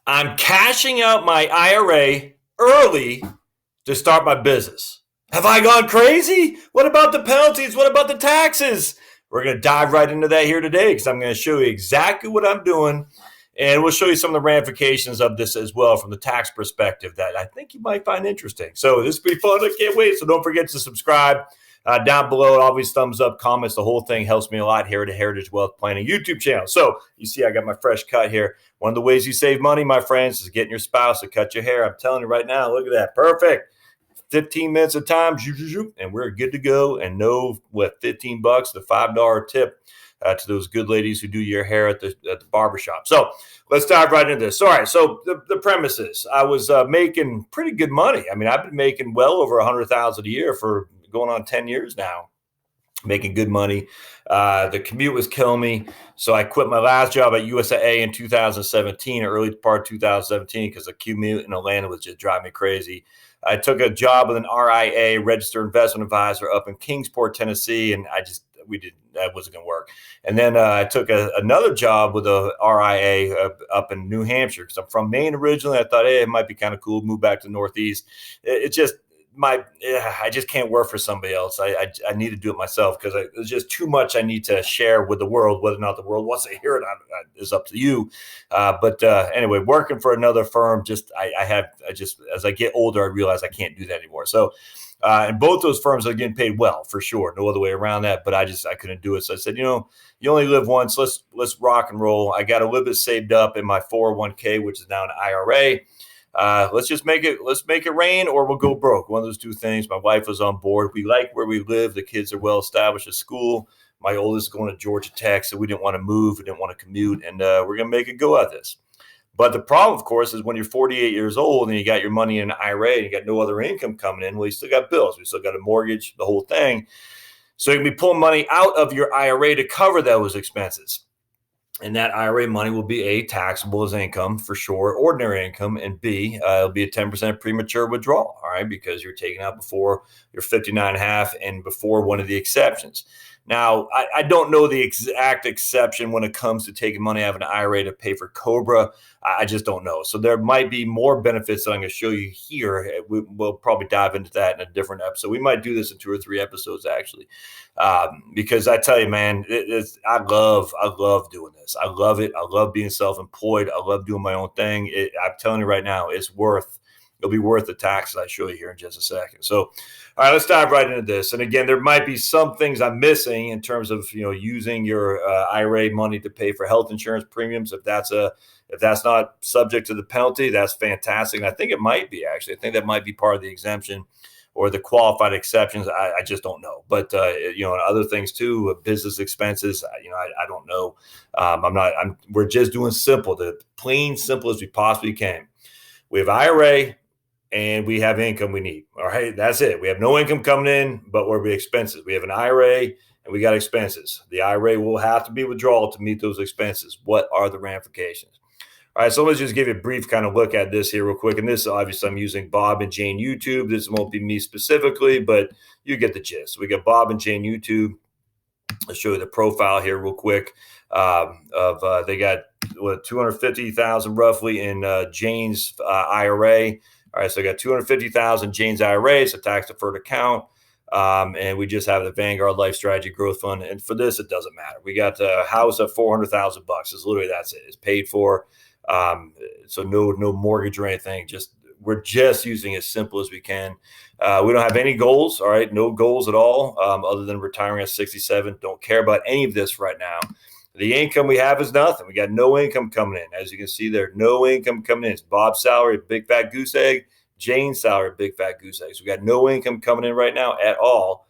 I'm cashing out my IRA early to start my business. Have I gone crazy? What about the penalties? What about the taxes? We're going to dive right into that here today because I'm going to show you exactly what I'm doing. And we'll show you some of the ramifications of this as well from the tax perspective that I think you might find interesting. So this will be fun. I can't wait. So don't forget to subscribe. Down below, always thumbs up, comments. The whole thing helps me a lot here at the Heritage Wealth Planning YouTube channel. So you see I got my fresh cut here. One of the ways you save money, my friends, is getting your spouse to cut your hair. I'm telling you right now, look at that. Perfect. 15 minutes of time, and we're good to go. And no, what, $15, the $5 tip to those good ladies who do your hair at the barbershop. So let's dive right into this. All right, so the premise is I was making pretty good money. I mean, I've been making well over $100,000 a year for going on 10 years now, making good money. The commute was killing me. So I quit my last job at USAA in 2017, early part of 2017, because the commute in Atlanta was just driving me crazy. I took a job with an RIA, registered investment advisor, up in Kingsport, Tennessee, and that wasn't going to work. And then I took another job with a RIA up in New Hampshire because I'm from Maine originally. I thought, hey, it might be kind of cool to move back to the Northeast. It just I just can't work for somebody else. I need to do it myself because there's just too much I need to share with the world. Whether or not the world wants to hear it is up to you. But anyway, working for another firm, as I get older, I realize I can't do that anymore. So, and both those firms are getting paid well for sure. No other way around that. But I couldn't do it. So I said, you only live once. Let's rock and roll. I got a little bit saved up in my 401k, which is now an IRA. Let's make it rain or we'll go broke. One of those two things. My wife was on board. We like where we live. The kids are well established at school. My oldest is going to Georgia Tech, so we didn't want to move. We didn't want to commute, and we're going to make a go at this. But the problem, of course, is when you're 48 years old and you got your money in an IRA and you got no other income coming in, well, you still got bills. We still got a mortgage, the whole thing. So you can be pulling money out of your IRA to cover those expenses. And that IRA money will be A, taxable as income for sure, ordinary income, and B, it'll be a 10% premature withdrawal, all right, because you're taking out before you're 59 and a half and before one of the exceptions. Now, I don't know the exact exception when it comes to taking money out of an IRA to pay for COBRA. I just don't know. So there might be more benefits that I'm going to show you here. We'll probably dive into that in a different episode. We might do this in 2 or 3 episodes, actually, because I tell you, man, I love doing this. I love it. I love being self-employed. I love doing my own thing. I'm telling you right now, it'll be worth the taxes I show you here in just a second. So, all right, let's dive right into this. And again, there might be some things I'm missing in terms of using your IRA money to pay for health insurance premiums. If that's not subject to the penalty, that's fantastic. And I think it might be actually. I think that might be part of the exemption or the qualified exceptions. I just don't know. But other things too, business expenses. I don't know. We're just doing simple, the plain simple as we possibly can. We have IRA. And we have income we need. All right, that's it. We have no income coming in, but we'll be expenses. We have an IRA and we got expenses. The IRA will have to be withdrawal to meet those expenses. What are the ramifications? All right, so let's just give you a brief kind of look at this here real quick. And this, obviously, I'm using Bob and Jane YouTube. This won't be me specifically, but you get the gist. We got Bob and Jane YouTube. I'll show you the profile here real quick. They got 250,000 roughly in Jane's IRA. All right, so I got 250,000 Jane's IRA, it's a tax-deferred account, and we just have the Vanguard Life Strategy Growth Fund. And for this, it doesn't matter. We got a house at $400,000. It's literally that's it. It's paid for, so no mortgage or anything. We're just using as simple as we can. We don't have any goals. All right, no goals at all, other than retiring at 67. Don't care about any of this right now. The income we have is nothing. We got no income coming in. As you can see there, no income coming in. It's Bob's salary, big fat goose egg. Jane's salary, big fat goose egg. So we got no income coming in right now at all.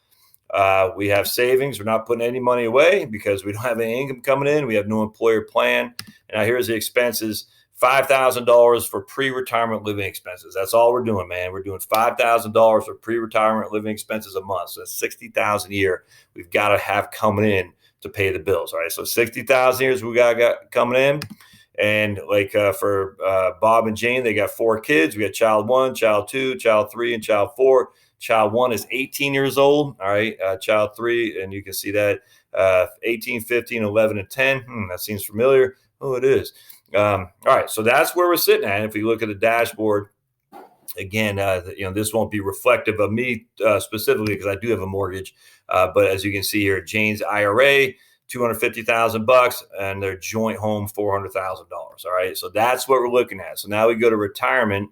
We have savings. We're not putting any money away because we don't have any income coming in. We have no employer plan. And now here's the expenses. $5,000 for pre-retirement living expenses. That's all we're doing, man. We're doing $5,000 for pre-retirement living expenses a month. So that's $60,000 a year we've got to have coming in to pay the bills. All right, so 60,000 years we got coming in, and for Bob and Jane, they got 4 kids. We got child 1, child 2, child 3, and child 4. Child 1 is 18 years old. All right, child 3, and you can see that 18, 15, 11, and 10. That seems familiar. Oh, it is. All right, so that's where we're sitting at. And if we look at the dashboard, again, this won't be reflective of me specifically because I do have a mortgage. But as you can see here, Jane's IRA, $250,000, and their joint home, $400,000. All right, so that's what we're looking at. So now we go to retirement,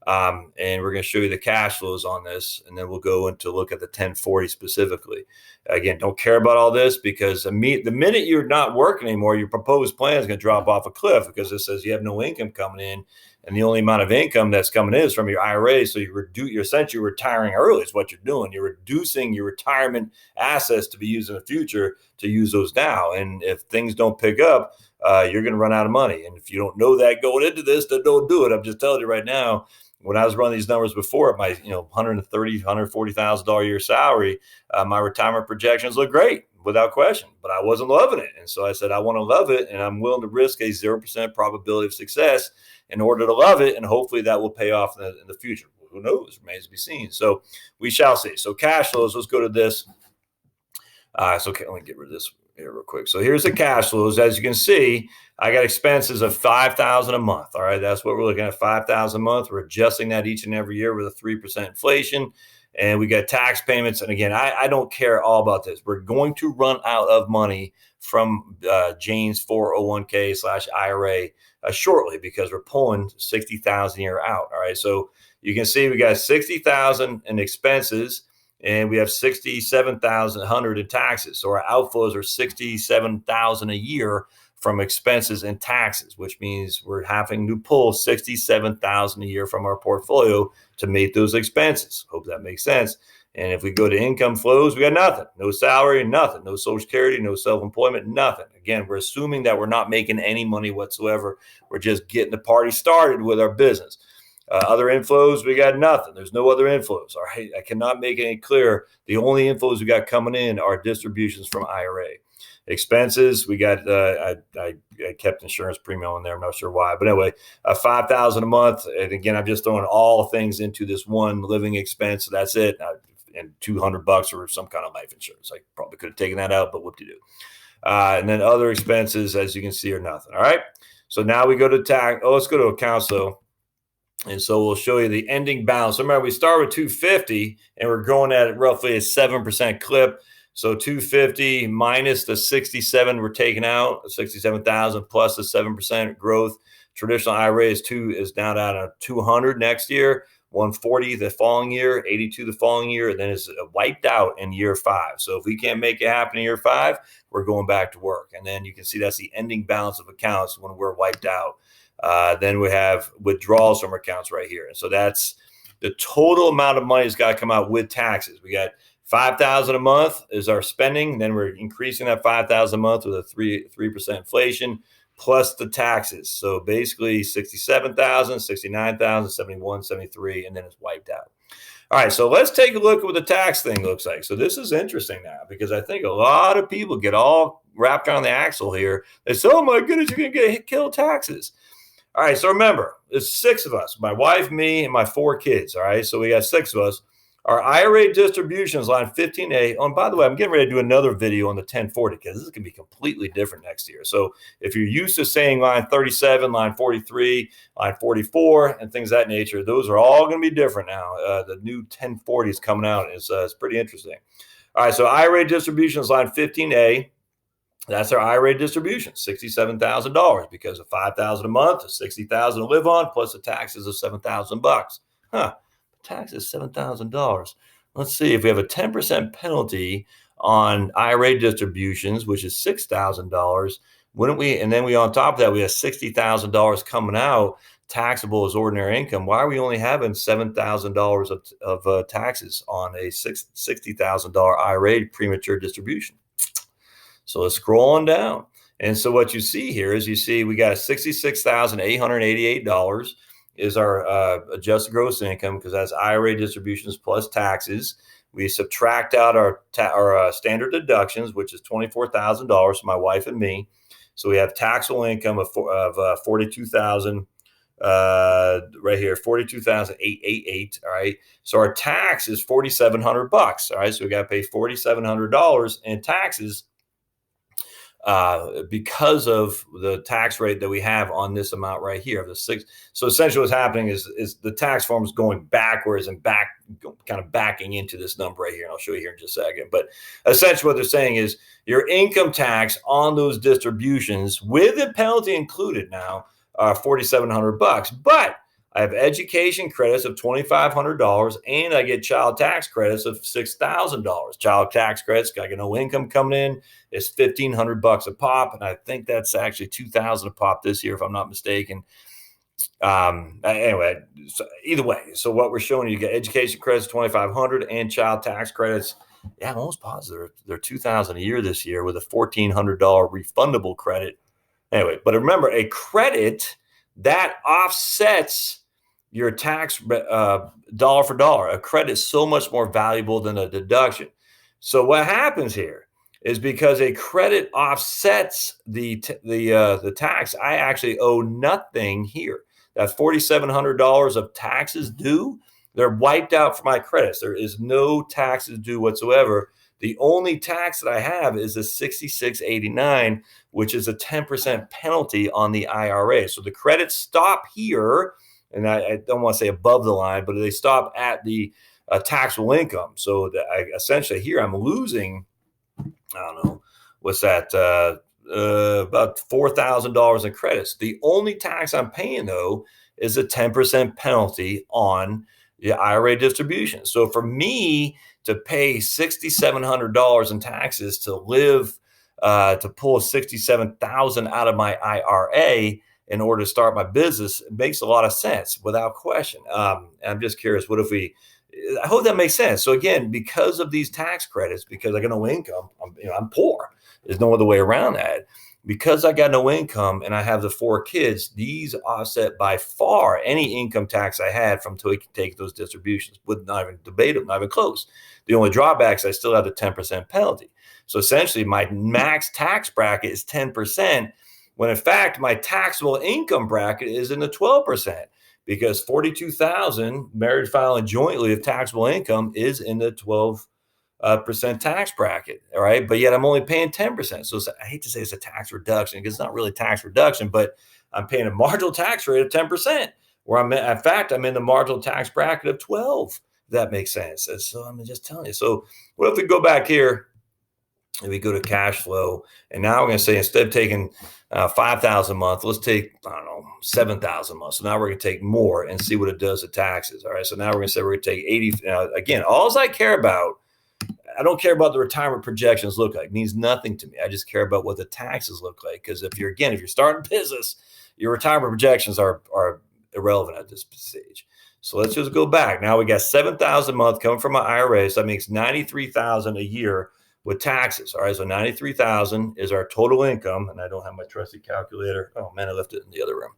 and we're going to show you the cash flows on this, and then we'll go into look at the 1040 specifically. Again, don't care about all this because the minute you're not working anymore, your proposed plan is going to drop off a cliff because it says you have no income coming in, and the only amount of income that's coming in is from your IRA. So you're essentially retiring early is what you're doing. You're reducing your retirement assets to be used in the future to use those now. And if things don't pick up, you're going to run out of money. And if you don't know that going into this, then don't do it. I'm just telling you right now. When I was running these numbers before, my $130,000, $140,000 a year salary, my retirement projections look great without question, but I wasn't loving it. And so I said, I want to love it, and I'm willing to risk a 0% probability of success in order to love it, and hopefully that will pay off in the future. Who knows? Remains to be seen. So we shall see. So cash flows, let's go to this. So let me get rid of this here real quick. So here's the cash flows. As you can see, I got expenses of $5,000 a month. All right, that's what we're looking at, $5,000 a month. We're adjusting that each and every year with a 3% inflation, and we got tax payments. And again, I don't care all about this. We're going to run out of money from Jane's 401k/IRA shortly because we're pulling $60,000 a year out. All right, so you can see we got $60,000 in expenses, and we have $67,100 in taxes. So our outflows are $67,000 a year from expenses and taxes, which means we're having to pull $67,000 a year from our portfolio to meet those expenses. Hope that makes sense. And if we go to income flows, we got nothing. No salary, nothing. No Social Security, no self-employment, nothing. Again, we're assuming that we're not making any money whatsoever. We're just getting the party started with our business. Other inflows, we got nothing. There's no other inflows. All right. I cannot make it clear. The only inflows we got coming in are distributions from IRA. Expenses, we got, I kept insurance premium in there. I'm not sure why. But anyway, $5,000 a month. And again, I'm just throwing all things into this one living expense. So that's it. And $200 for some kind of life insurance. I probably could have taken that out, but whoop-de-doo. And then other expenses, as you can see, are nothing. All right. So now we go to tax. Oh, let's go to accounts though. And so we'll show you the ending balance. So remember, we start with 250 and we're going at roughly a 7% clip. So 250 minus the 67 we're taking out, 67,000 plus the 7% growth. Traditional IRA is now down to 200 next year, 140 the following year, 82 the following year, and then it's wiped out in year 5. So if we can't make it happen in year 5, we're going back to work. And then you can see that's the ending balance of accounts when we're wiped out. Then we have withdrawals from accounts right here. And so that's the total amount of money that's got to come out with taxes. We got $5,000 a month is our spending. Then we're increasing that $5,000 a month with a 3% inflation plus the taxes. So basically 67,000, 69,000, 71, 73, and then it's wiped out. All right, so let's take a look at what the tax thing looks like. So this is interesting now because I think a lot of people get all wrapped around the axle here. They say, oh my goodness, you're going to get killed taxes. All right, so remember, there's 6 of us, my wife, me, and my 4 kids. All right, so we got 6 of us. Our IRA distributions, line 15A. Oh, and by the way, I'm getting ready to do another video on the 1040 because this is going to be completely different next year. So if you're used to saying line 37, line 43, line 44, and things of that nature, those are all going to be different now. The new 1040 is coming out. It's pretty interesting. All right, so IRA distributions, line 15A. That's our IRA distribution, $67,000 because of $5,000 a month, $60,000 to live on, plus the taxes of $7,000. Huh? Tax is $7,000. Let's see if we have a 10% penalty on IRA distributions, which is $6,000. Wouldn't we? And then we on top of that we have $60,000 coming out taxable as ordinary income. Why are we only having $7,000 of taxes on a $60,000 IRA premature distribution? So let's scroll on down. And so what you see here is we got $66,888 is our adjusted gross income because that's IRA distributions plus taxes. We subtract out our standard deductions, which is $24,000 for my wife and me. So we have taxable income of $42,000 right here, $42,888. All right. So our tax is $4,700. All right. So we got to pay $4,700 in taxes because of the tax rate that we have on this amount right here, the six. So essentially what's happening is the tax form is going backwards and kind of backing into this number right here. And I'll show you here in just a second. But essentially what they're saying is your income tax on those distributions with the penalty included now are $4,700. But I have education credits of $2,500 and I get child tax credits of $6,000. Child tax credits, I get no income coming in. It's $1,500 a pop. And I think that's actually $2,000 a pop this year, if I'm not mistaken. Anyway, so either way. So what we're showing you get education credits, $2,500 and child tax credits. Yeah, I'm almost positive they're $2,000 a year this year with a $1,400 refundable credit. Anyway, but remember a credit that offsets your tax dollar for dollar. A credit is so much more valuable than a deduction. So what happens here is because a credit offsets the tax, I actually owe nothing here. That $4,700 of taxes due, they're wiped out for my credits. There is no taxes due whatsoever. The only tax that I have is a $66.89, which is a 10% penalty on the IRA. So the credits stop here. And I don't want to say above the line, but they stop at the taxable income. So essentially here I'm losing, I don't know, what's that, about $4,000 in credits. The only tax I'm paying, though, is a 10% penalty on the IRA distribution. So for me to pay $6,700 in taxes to live, to pull $67,000 out of my IRA, in order to start my business, it makes a lot of sense without question. I'm just curious, I hope that makes sense. So again, because of these tax credits, because I got no income, I'm poor. There's no other way around that. Because I got no income and I have the 4 kids, these offset by far any income tax I had from taking those distributions. Would not even debate them, not even close. The only drawbacks, I still have the 10% penalty. So essentially my max tax bracket is 10%. When in fact, my taxable income bracket is in the 12%, because $42,000 married filing jointly of taxable income is in the 12% tax bracket. All right. But yet I'm only paying 10%. So I hate to say it's a tax reduction because it's not really tax reduction, but I'm paying a marginal tax rate of 10%, where I'm in the marginal tax bracket of 12. If that makes sense. And so I'm just telling you. So what if we go back here? And we go to cash flow, and now we're going to say instead of taking $5,000 a month, let's take, I don't know, $7,000 a month. So now we're going to take more and see what it does to taxes. All right. So now we're going to say we're going to take 80. Again, all I care about, I don't care about the retirement projections look like. It means nothing to me. I just care about what the taxes look like. Because if you're starting business, your retirement projections are irrelevant at this stage. So let's just go back. Now we got $7,000 a month coming from my IRA. So that makes $93,000 a year with taxes. All right. So $93,000 is our total income. And I don't have my trusty calculator. Oh man, I left it in the other room.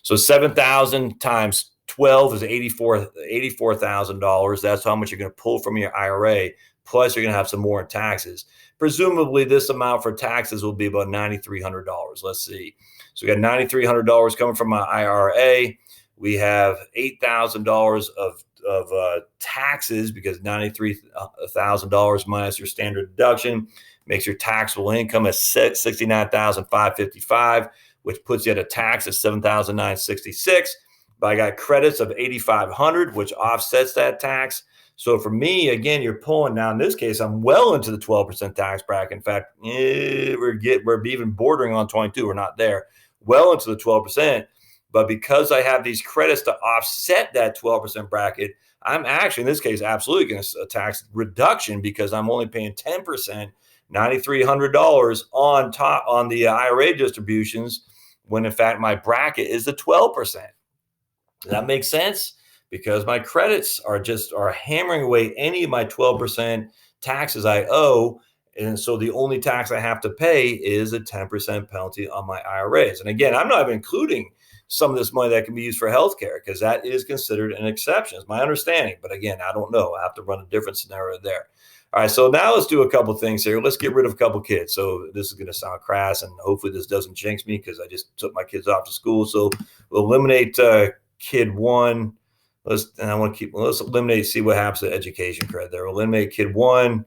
So 7,000 times 12 is $84,000. That's how much you're going to pull from your IRA. Plus you're going to have some more in taxes. Presumably this amount for taxes will be about $9,300. Let's see. So we got $9,300 coming from my IRA. We have $8,000 of taxes, because $93,000 minus your standard deduction makes your taxable income at $69,555, which puts you at a tax of $7,966. But I got credits of $8,500, which offsets that tax. So for me, again, you're pulling now. In this case, I'm well into the 12% tax bracket. In fact, we're even bordering on 22. We're not there. Well into the 12%. But because I have these credits to offset that 12% bracket, I'm actually, in this case, absolutely going to tax reduction, because I'm only paying 10%, $9,300 on the IRA distributions, when in fact my bracket is the 12%. Does that make sense? Because my credits are hammering away any of my 12% taxes I owe. And so the only tax I have to pay is a 10% penalty on my IRAs. And again, I'm not even including some of this money that can be used for healthcare, because that is considered an exception. It's my understanding. But again, I don't know. I have to run a different scenario there. All right, so now let's do a couple things here. Let's get rid of a couple kids. So this is going to sound crass, and hopefully this doesn't jinx me, because I just took my kids off to school. So we'll eliminate kid 1. Let's eliminate, see what happens to education credit there. We'll eliminate kid 1,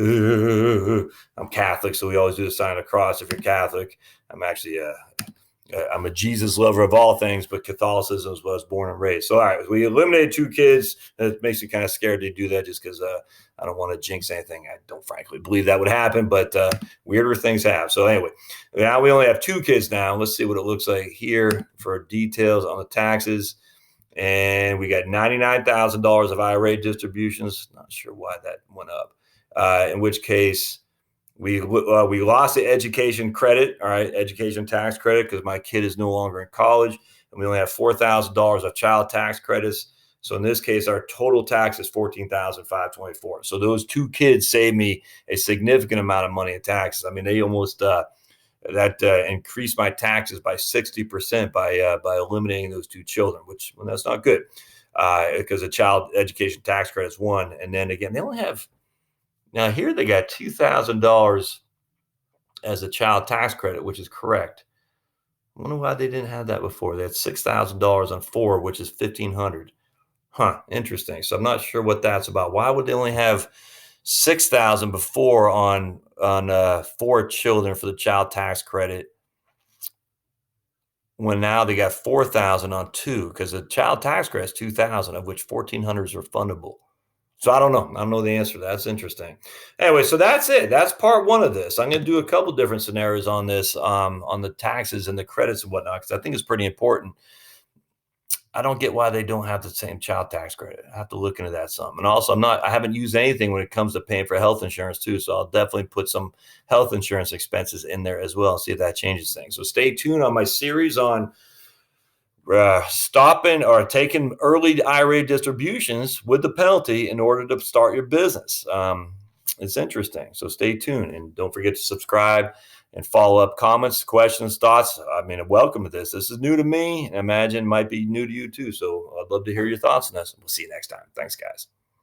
I'm Catholic, so we always do the sign of the cross if you're Catholic. I'm actually I'm a Jesus lover of all things, but Catholicism is what I was born and raised. So, all right, we eliminated 2 kids. It makes me kind of scared to do that just because I don't want to jinx anything. I don't frankly believe that would happen, but weirder things have. So, anyway, now we only have 2 kids now. Let's see what it looks like here for details on the taxes. And we got $99,000 of IRA distributions. Not sure why that went up. In which case, we lost the education credit, all right, education tax credit, because my kid is no longer in college, and we only have $4,000 of child tax credits. So in this case, our total tax is $14,524. So those 2 kids saved me a significant amount of money in taxes. I mean, they almost increased my taxes by 60% by eliminating those 2 children, which that's not good because the child education tax credit is one, and then again, they only have. Now here they got $2,000 as a child tax credit, which is correct. I wonder why they didn't have that before. They had $6,000 on 4, which is $1,500. Huh, interesting. So I'm not sure what that's about. Why would they only have $6,000 before on 4 children for the child tax credit, when now they got $4,000 on 2? Because the child tax credit is $2,000, of which $1,400 are fundable. So I don't know. I don't know the answer to that. That's interesting. Anyway, so that's it. That's part 1 of this. I'm going to do a couple different scenarios on this, on the taxes and the credits and whatnot, because I think it's pretty important. I don't get why they don't have the same child tax credit. I have to look into that some. And also, I haven't used anything when it comes to paying for health insurance too. So I'll definitely put some health insurance expenses in there as well and see if that changes things. So stay tuned on my series on stopping or taking early IRA distributions with the penalty in order to start your business. It's interesting. So stay tuned and don't forget to subscribe and follow up comments, questions, thoughts. I mean, welcome to this. This is new to me. I imagine it might be new to you too. So I'd love to hear your thoughts on this. We'll see you next time. Thanks, guys.